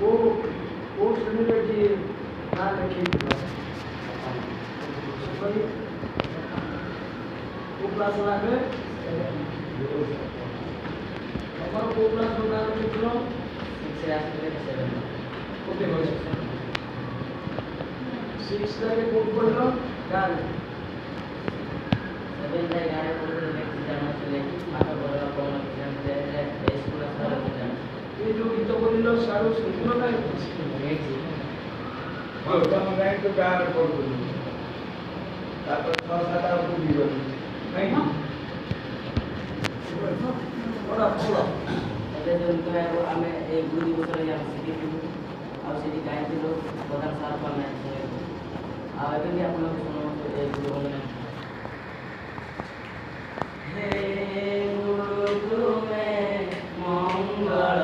वो श्रेणी जी ना लिखी वो क्लास में हमारा वो क्लास में ना लिखी लो 6 ओके 6 लगे कोड पढ़ लो गाल 7 रे गारे कोड लेके जाना चले माथा बड़ा कौन एग्जाम दे रे स्कूल सारा एग्जाम ये जो गीत बोलिलो सारो सुनो ना हम गए तो गार कोड बोली तापर 6-7 आपको दियो नहीं बड़ा बड़ा ଏବେ ଯେମିତି ଆମେ ଏ ଗୁରୁ ଦିବସରେ ଆମେ ଶିଖିଥିଲୁ ଆଉ ସେଠି ଗାଇଥିଲୁ ପ୍ରଧାନ ସାର୍କୁ ଆମେ ଶୁଣିଥିଲୁ ଆଉ ଏବେ ବି ଆପଣଙ୍କୁ ଶୁଣାଉଛୁ ଏ ଗୁରୁମାନେ ହେ ଗୁରୁ ତୁମେ ମଙ୍ଗଳ